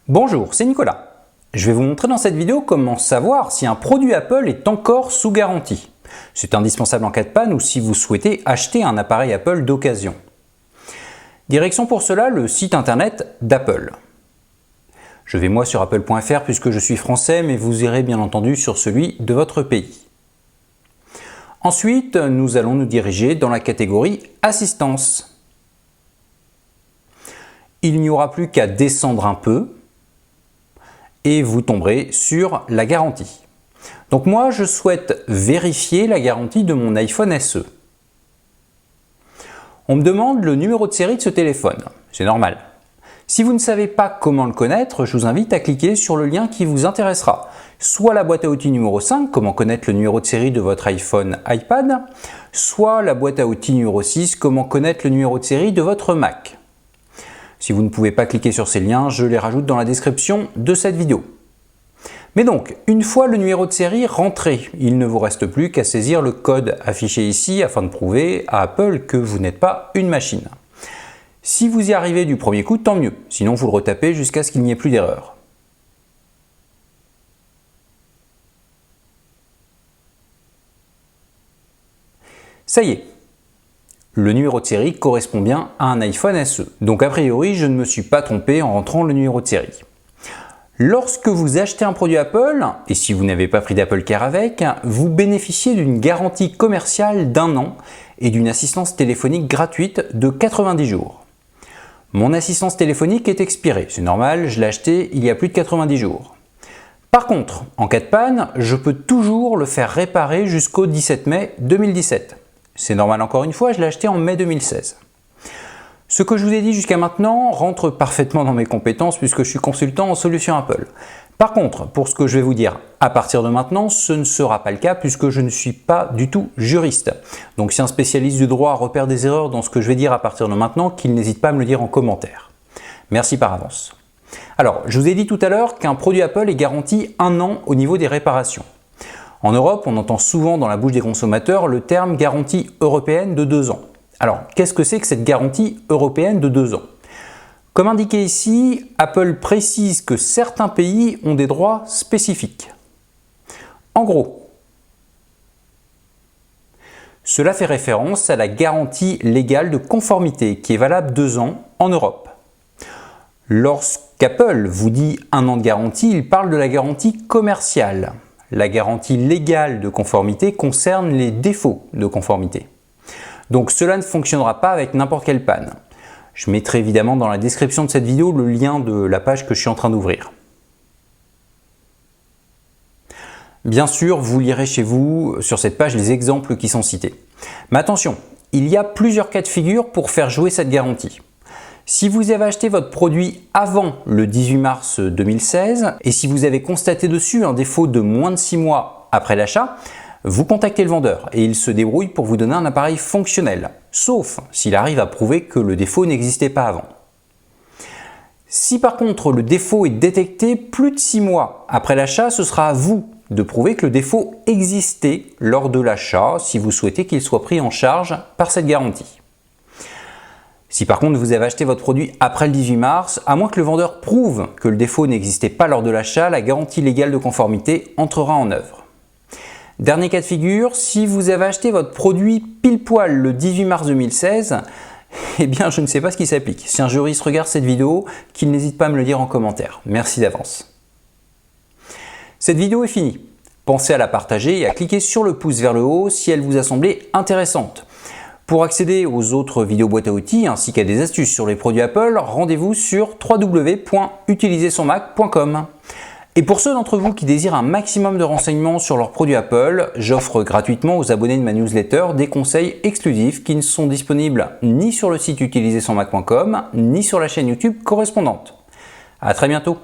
Bonjour, c'est Nicolas. Je vais vous montrer dans cette vidéo comment savoir si un produit Apple est encore sous garantie. C'est indispensable en cas de panne ou si vous souhaitez acheter un appareil Apple d'occasion. Direction pour cela le site internet d'Apple. Je vais moi sur apple.fr puisque je suis français, mais vous irez bien entendu sur celui de votre pays. Ensuite, nous allons nous diriger dans la catégorie Assistance. Il n'y aura plus qu'à descendre un peu et vous tomberez sur la garantie. Donc moi, je souhaite vérifier la garantie de mon iPhone SE. On me demande le numéro de série de ce téléphone. C'est normal. Si vous ne savez pas comment le connaître, je vous invite à cliquer sur le lien qui vous intéressera. Soit la boîte à outils numéro 5, comment connaître le numéro de série de votre iPhone, iPad, soit la boîte à outils numéro 6, comment connaître le numéro de série de votre Mac. Si vous ne pouvez pas cliquer sur ces liens, je les rajoute dans la description de cette vidéo. Mais donc, une fois le numéro de série rentré, il ne vous reste plus qu'à saisir le code affiché ici afin de prouver à Apple que vous n'êtes pas une machine. Si vous y arrivez du premier coup, tant mieux, sinon vous le retapez jusqu'à ce qu'il n'y ait plus d'erreur. Ça y est, le numéro de série correspond bien à un iPhone SE. Donc a priori, je ne me suis pas trompé en rentrant le numéro de série. Lorsque vous achetez un produit Apple, et si vous n'avez pas pris d'Apple Care avec, vous bénéficiez d'une garantie commerciale d'1 an et d'une assistance téléphonique gratuite de 90 jours. Mon assistance téléphonique est expirée, c'est normal, je l'ai acheté il y a plus de 90 jours. Par contre, en cas de panne, je peux toujours le faire réparer jusqu'au 17 mai 2017. C'est normal encore une fois, je l'ai acheté en mai 2016. Ce que je vous ai dit jusqu'à maintenant rentre parfaitement dans mes compétences puisque je suis consultant en solutions Apple. Par contre, pour ce que je vais vous dire à partir de maintenant, ce ne sera pas le cas puisque je ne suis pas du tout juriste. Donc si un spécialiste du droit repère des erreurs dans ce que je vais dire à partir de maintenant, qu'il n'hésite pas à me le dire en commentaire. Merci par avance. Alors, je vous ai dit tout à l'heure qu'un produit Apple est garanti 1 an au niveau des réparations. En Europe, on entend souvent dans la bouche des consommateurs le terme garantie européenne de 2 ans. Alors, qu'est-ce que c'est que cette garantie européenne de 2 ans? Comme indiqué ici, Apple précise que certains pays ont des droits spécifiques. En gros, cela fait référence à la garantie légale de conformité qui est valable 2 ans en Europe. Lorsqu'Apple vous dit 1 an de garantie, il parle de la garantie commerciale. La garantie légale de conformité concerne les défauts de conformité. Donc cela ne fonctionnera pas avec n'importe quelle panne. Je mettrai évidemment dans la description de cette vidéo le lien de la page que je suis en train d'ouvrir. Bien sûr, vous lirez chez vous sur cette page les exemples qui sont cités. Mais attention, il y a plusieurs cas de figure pour faire jouer cette garantie. Si vous avez acheté votre produit avant le 18 mars 2016 et si vous avez constaté dessus un défaut de moins de 6 mois après l'achat, vous contactez le vendeur et il se débrouille pour vous donner un appareil fonctionnel, sauf s'il arrive à prouver que le défaut n'existait pas avant. Si par contre le défaut est détecté plus de 6 mois après l'achat, ce sera à vous de prouver que le défaut existait lors de l'achat si vous souhaitez qu'il soit pris en charge par cette garantie. Si par contre vous avez acheté votre produit après le 18 mars, à moins que le vendeur prouve que le défaut n'existait pas lors de l'achat, la garantie légale de conformité entrera en œuvre. Dernier cas de figure, si vous avez acheté votre produit pile poil le 18 mars 2016, eh bien je ne sais pas ce qui s'applique. Si un juriste regarde cette vidéo, qu'il n'hésite pas à me le dire en commentaire. Merci d'avance. Cette vidéo est finie. Pensez à la partager et à cliquer sur le pouce vers le haut si elle vous a semblé intéressante. Pour accéder aux autres vidéos boîte à outils ainsi qu'à des astuces sur les produits Apple, rendez-vous sur www.utilisersonmac.com. Et pour ceux d'entre vous qui désirent un maximum de renseignements sur leurs produits Apple, j'offre gratuitement aux abonnés de ma newsletter des conseils exclusifs qui ne sont disponibles ni sur le site utilisersonmac.com ni sur la chaîne YouTube correspondante. À très bientôt.